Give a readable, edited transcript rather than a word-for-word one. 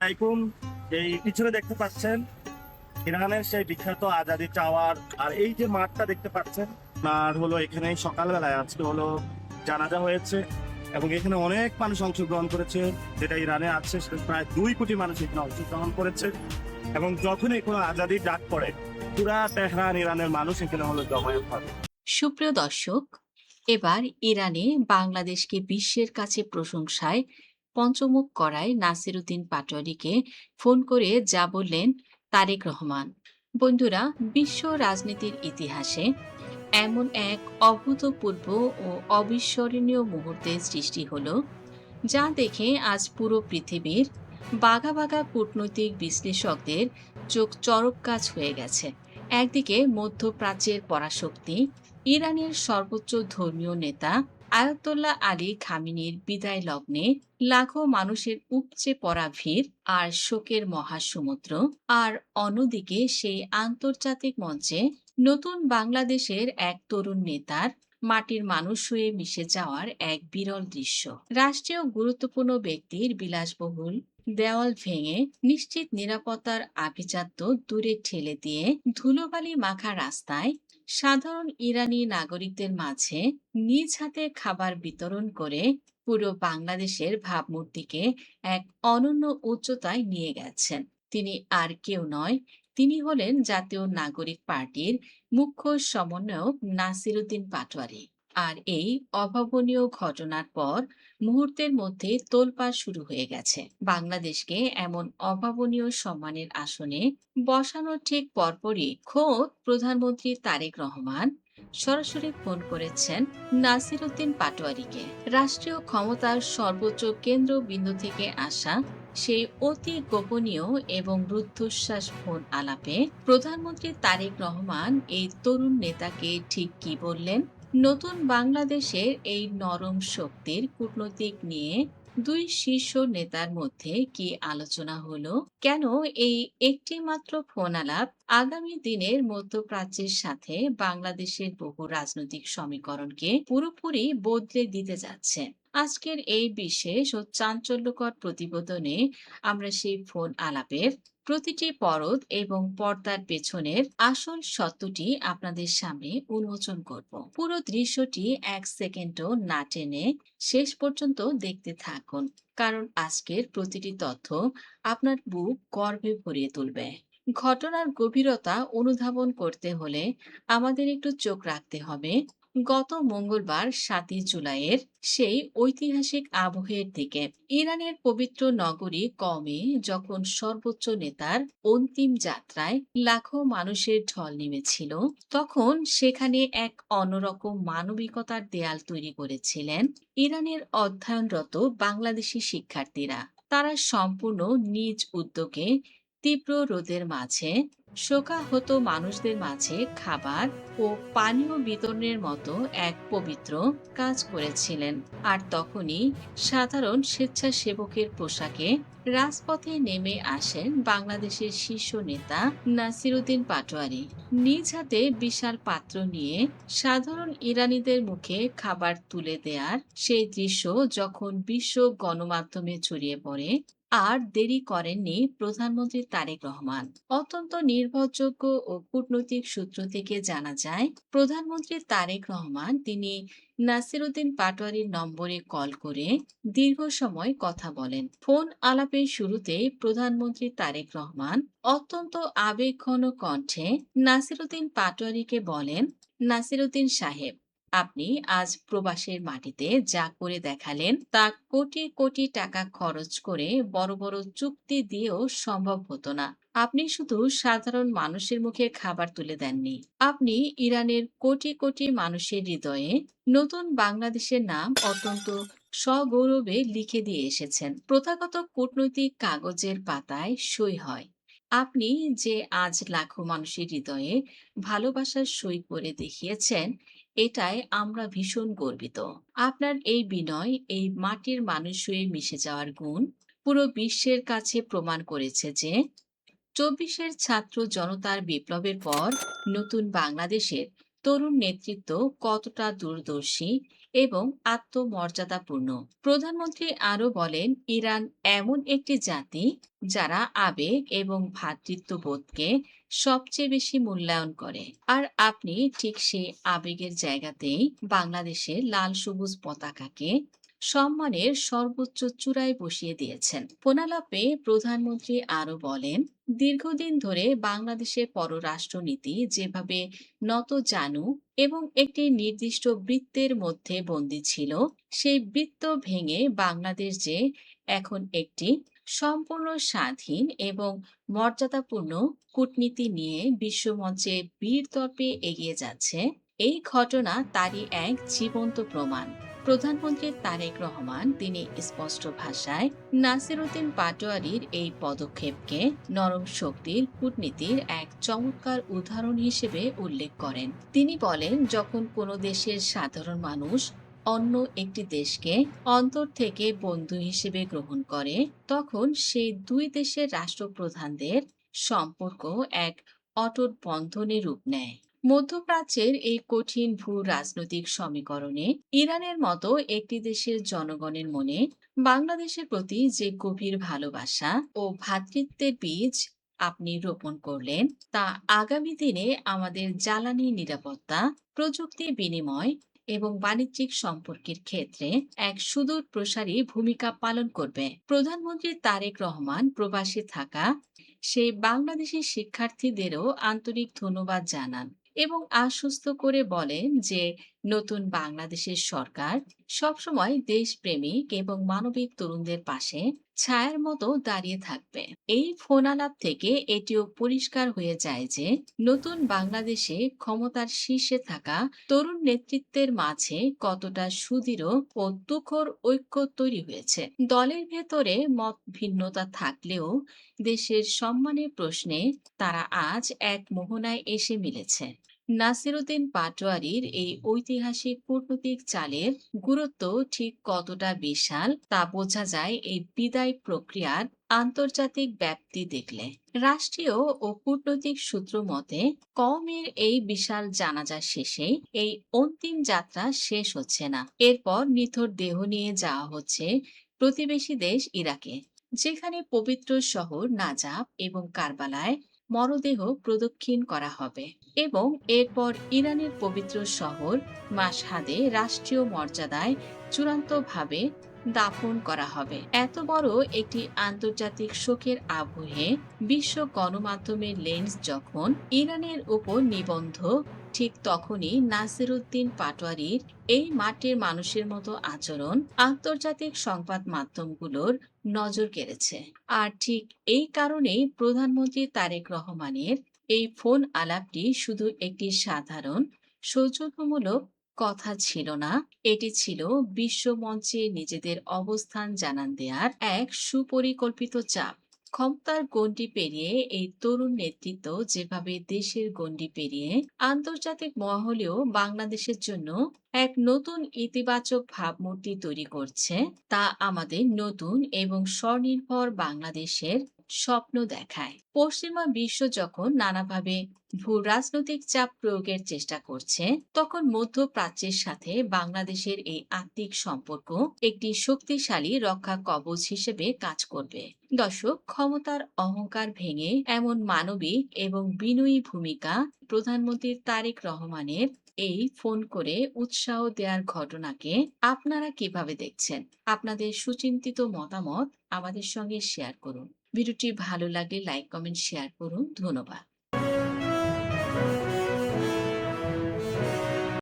আলাইকুম। এই পিছনে দেখতে পাচ্ছেন ইরানের সেই বিখ্যাত আজাদি টাওয়ার, আর এই যে মাঠটা দেখতে পাচ্ছেন আর হলো এখানে সকালবেলায় আজকে হলো জানাজা হয়েছে এবং এখানে অনেক মানুষ অংশগ্রহণ করেছে। যেটা ইরানে আছে সেটা প্রায় 2 কোটি মানুষ এখানে অংশগ্রহণ করেছে এবং যখনই কোনো আজাদির ডাক পড়ে পুরা তেহরান ইরানের মানুষ এখানে হলো জমায়েত হয়। সুপ্রিয় দর্শক, এবার ইরানে বাংলাদেশকে বিশ্বের কাছে প্রশংসায় পঞ্চমুখ করায় নাসিরুদ্দিন পাটোয়ারিকে ফোন করে যা বললেন তারেক রহমান। বন্ধুরা, বিশ্ব রাজনীতির ইতিহাসে এমন এক অভূতপূর্ব ও অবিস্মরণীয় মুহূর্তের সৃষ্টি হলো, যা দেখে আজ পুরো পৃথিবীর বাঘা বাঘা কূটনৈতিক বিশ্লেষকদের চোখ চরক গাছ হয়ে গেছে। একদিকে মধ্যপ্রাচ্যের পরাশক্তি ইরানের সর্বোচ্চ ধর্মীয় নেতা আয়াতুল্লাহ আলী খামিনির বিদায় লগ্নে লাখো মানুষের উপচে পড়া ভিড় আর শোকের মহাসমুদ্র, আর অন্যদিকে সেই আন্তর্জাতিক মঞ্চে নতুন বাংলাদেশের এক তরুণ নেতার মাটির মানুষ হয়ে মিশে যাওয়ার এক বিরল দৃশ্য। রাষ্ট্রীয় গুরুত্বপূর্ণ ব্যক্তির বিলাসবহুল দেওয়াল ভেঙে নিশ্চিত নিরাপত্তার আভিজাত্য দূরে ঠেলে দিয়ে ধুলোবালি মাখা রাস্তায় সাধারণ ইরানি নাগরিকদের মাঝে নিজ হাতে খাবার বিতরণ করে পুরো বাংলাদেশের ভাবমূর্তিকে এক অনন্য উচ্চতায় নিয়ে গেছেন। তিনি আর কেউ নয়, তিনি হলেন জাতীয় নাগরিক পার্টির মুখ্য সমন্বয়ক নাসিরুদ্দিন পাটোয়ারি। আর এই অভাবনীয় ঘটনার পর মুহূর্তের মধ্যে তোলপাড় শুরু হয়ে গেছে। বাংলাদেশকে এমন অভাবনীয় সম্মানের আসনে বসানোর ঠিক পরপরই খোদ প্রধানমন্ত্রী তারেক রহমান সরাসরি ফোন করেছেন নাসিরুদ্দিন পাটোয়ারিকে। রাষ্ট্রীয় ক্ষমতার সর্বোচ্চ কেন্দ্রবিন্দু থেকে আসা সেই অতি গোপনীয় এবং রুদ্ধশ্বাস ফোন আলাপে প্রধানমন্ত্রী তারেক রহমান এই তরুণ নেতাকে ঠিক কি বললেন, নতুন বাংলাদেশের এই নরম শক্তির কূটনৈতিক নিয়ে দুই শীর্ষ নেতার মধ্যে কি আলোচনা হলো, কেন এই একটি মাত্র ফোন আলাপ আগামী দিনের মধ্যপ্রাচ্যের সাথে বাংলাদেশের বহু রাজনৈতিক সমীকরণকে পুরোপুরি বদলে দিতে যাচ্ছে। আজকের এই বিশেষ ও চাঞ্চল্যকর প্রতিবেদনে আমরা সেই ফোন আলাপের প্রতিটি পরত এবং পর্দার পেছনের আসল সত্যটি আপনাদের সামনে উন্মোচন করব। পুরো দৃশ্যটি এক সেকেন্ডও না টেনে শেষ পর্যন্ত দেখতে থাকুন, কারণ আজকের প্রতিটি তথ্য আপনার বুক গর্বে ভরিয়ে তুলবে। ঘটনার গভীরতা অনুধাবন করতে হলে আমাদের একটু চোখ রাখতে হবে গত মঙ্গলবার 7ই জুলাইয়ের সেই ঐতিহাসিক আবহের দিকে। ইরানের পবিত্র নগরী কমে যখন সর্বোচ্চ নেতার অন্তিম যাত্রায় লাখো মানুষের ঢল নেমেছিল, তখন সেখানে এক অন্যরকম মানবিকতার দেয়াল তৈরি করেছিলেন ইরানের অধ্যয়নরত বাংলাদেশি শিক্ষার্থীরা। তারা সম্পূর্ণ নিজ উদ্যোগে তীব্র রোদের মাঝে শোকাহত মানুষদের মাঝে খাবার ও পানীয় বিতরণের মতো এক পবিত্র কাজ করেছিলেন। আর তখনই সাধারণ স্বেচ্ছাসেবকের পোশাকে রাজপথে নেমে আসেন বাংলাদেশের শীর্ষ নেতা নাসিরুদ্দিন পাটোয়ারি। নিজ হাতে বিশাল পাত্র নিয়ে সাধারণ ইরানিদের মুখে খাবার তুলে দেওয়ার সেই দৃশ্য যখন বিশ্ব গণমাধ্যমে ছড়িয়ে পড়ে, আর দেরি করেননি প্রধানমন্ত্রী তারেক রহমান। অত্যন্ত নির্ভরযোগ্য ও কূটনৈতিক সূত্র থেকে জানা যায়, প্রধানমন্ত্রী তারেক রহমান তিনি নাসিরুদ্দিন পাটোয়ারির নম্বরে কল করে দীর্ঘ সময় কথা বলেন। ফোন আলাপের শুরুতে প্রধানমন্ত্রী তারেক রহমান অত্যন্ত আবেগঘন কণ্ঠে নাসিরুদ্দিন পাটোয়ারিকে বলেন, নাসিরুদ্দিন সাহেব, আপনি আজ প্রবাসের মাটিতে যা করে দেখালেন তা কোটি কোটি টাকা খরচ করে বড় বড় চুক্তি দিয়েও সম্ভব হতো না। আপনি শুধু সাধারণ মানুষের মুখে খাবার তুলে দেননি, আপনি ইরানের কোটি কোটি মানুষের হৃদয়ে নতুন বাংলাদেশের নাম অত্যন্ত সগৌরবে লিখে দিয়ে এসেছেন। প্রথাগত কূটনৈতিক কাগজের পাতায় সই হয়, আপনি যে আজ লাখো মানুষের হৃদয়ে ভালোবাসার সই করে দেখিয়েছেন, এটাই আমরা ভীষণ গর্বিত। আপনার এই বিনয়, এই মাটির মানুষ হয়ে মিশে যাওয়ার গুণ পুরো বিশ্বের কাছে প্রমাণ করেছে যে 24-এর ছাত্র জনতার বিপ্লবের পর নতুন বাংলাদেশের তরুণ নেতৃত্ব কতটা দূরদর্শী এবং আত্মমর্যাদাপূর্ণ। প্রধানমন্ত্রী আরো বলেন, ইরান এমন একটি জাতি যারা আবেগ এবং ভ্রাতৃত্ববোধকে সবচেয়ে বেশি মূল্যায়ন করে। আর আপনি ঠিক সেই আবেগের জায়গাতেই বাংলাদেশের লাল সবুজ পতাকাকে সম্মানের সর্বোচ্চ চূড়ায় বসিয়ে দিয়েছেন। ফোনালাপে প্রধানমন্ত্রী আরো বলেন, দীর্ঘদিন ধরে বাংলাদেশের পররাষ্ট্রনীতি যেভাবে নতজানু এবং একটি নির্দিষ্ট বৃত্তের মধ্যে বন্দী ছিল, সেই বৃত্ত ভেঙে বাংলাদেশ যে এখন একটি সম্পূর্ণ স্বাধীন এবং মর্যাদাপূর্ণ কূটনীতি নিয়ে বিশ্বমঞ্চে বীরত্বপে এগিয়ে যাচ্ছে, এই ঘটনা তারই এক জীবন্ত প্রমাণ। প্রধানমন্ত্রী তারেক রহমান তিনি স্পষ্ট ভাষায় নাসিরউদ্দিন পাটোয়ারির এই পদক্ষেপকে নরম শক্তির কূটনীতির এক চমৎকার উদাহরণ হিসেবে উল্লেখ করেন। তিনি বলেন, যখন কোনো দেশের সাধারণ মানুষ অন্য একটি দেশকে অন্তর থেকে বন্ধু হিসেবে গ্রহণ করে, তখন সেই দুই দেশের রাষ্ট্রপ্রধানদের সম্পর্ক এক অটুট বন্ধনে রূপ নেয়। মধ্যপ্রাচ্যের এই কঠিন ভূ রাজনৈতিক সমীকরণে ইরানের মতো একটি দেশের জনগণের মনে বাংলাদেশের প্রতি যে গভীর ভালোবাসা ও ভ্রাতৃত্বের বীজ আপনি রোপণ করলেন, তা আগামী দিনে আমাদের জ্বালানি নিরাপত্তা, প্রযুক্তি বিনিময় এবং বাণিজ্যিক সম্পর্কের ক্ষেত্রে এক সুদূর প্রসারী ভূমিকা পালন করবে। প্রধানমন্ত্রী তারেক রহমান প্রবাসী থাকা সেই বাংলাদেশি শিক্ষার্থীদেরও আন্তরিক ধন্যবাদ জানান এবং আশ্বস্ত করে বলেন যে নতুন বাংলাদেশের সরকার সবসময় দেশপ্রেমিক এবং মানবিক তরুণদের পাশে ছায়ার মতো দাঁড়িয়ে থাকবে। এই ফোনালাপ থেকে এটিও পরিষ্কার হয়ে যায় যে নতুন বাংলাদেশে ক্ষমতার শীর্ষে থাকা তরুণ নেতৃত্বের মাঝে কতটা সুদৃঢ় ও তুখর ঐক্য তৈরি হয়েছে। দলের ভেতরে মত ভিন্নতা থাকলেও দেশের সম্মানের প্রশ্নে তারা আজ এক মোহনায় এসে মিলেছে। নাসিরউদ্দিন পাটোয়ারির এই ঐতিহাসিক কূটনৈতিক চালের গুরুত্ব ঠিক কতটা বিশাল তা বোঝা যায় এই বিদায় প্রক্রিয়ার আন্তর্জাতিক ব্যাপ্তি দেখলে। রাষ্ট্রীয় ও কূটনৈতিক সূত্র মতে কওমের এই বিশাল জানাজা শেষে এই অন্তিম যাত্রা শেষ হচ্ছে না। এরপর নিথর দেহ নিয়ে যাওয়া হচ্ছে প্রতিবেশী দেশ ইরাকে, যেখানে পবিত্র শহর নাজাফ এবং কারবালায় মরদেহ প্রদক্ষিণ করা হবে এবং এরপর ইরানের পবিত্র শহর মাশহাদে রাষ্ট্রীয় মর্যাদায় চূড়ান্তভাবে দাফন করা হবে। এত বড় একটি আন্তর্জাতিক শোকের আবহে বিশ্ব গণমাধ্যমের লেন্স যখন ইরানের উপর নিবন্ধ, ঠিক তখনই নাসিরউদ্দিন পাটোয়ারির এই মাটির মানুষের মতো আচরণ আন্তর্জাতিক সংবাদ মাধ্যমগুলোর নজর কেড়েছে। আর ঠিক এই কারণেই প্রধানমন্ত্রী তারেক রহমানের এই ফোন আলাপটি শুধু একটি সাধারণ সৌজন্যমূলক কথা ছিল না, এটি ছিল বিশ্বমঞ্চে নিজেদের অবস্থান জানান দেওয়ার এক সুপরিকল্পিত চাপ। ক্ষমতার গণ্ডি পেরিয়ে এই তরুণ নেতৃত্ব যেভাবে দেশের গণ্ডি পেরিয়ে আন্তর্জাতিক মহলেও বাংলাদেশের জন্য এক নতুন ইতিবাচক ভাবমূর্তি তৈরি করছে, তা আমাদের নতুন এবং স্বনির্ভর বাংলাদেশের স্বপ্ন দেখায়। পশ্চিমা বিশ্ব যখন নানাভাবে ভূ রাজনৈতিক চাপ প্রয়োগের চেষ্টা করছে, তখন মধ্যপ্রাচ্যের সাথে বাংলাদেশের এই আত্মিক সম্পর্ক একটি শক্তিশালী রক্ষা কবচ হিসেবে কাজ করবে। দর্শক, ক্ষমতার অহংকার ভেঙে এমন মানবিক এবং বিনয়ী ভূমিকা প্রধানমন্ত্রী তারেক রহমানের এই ফোন করে উৎসাহ দেওয়ার ঘটনাকে আপনারা কিভাবে দেখছেন? আপনাদের সুচিন্তিত মতামত আমাদের সঙ্গে শেয়ার করুন। ভিডিওটি ভালো লাগলে লাইক, কমেন্ট, শেয়ার করুন। ধন্যবাদ।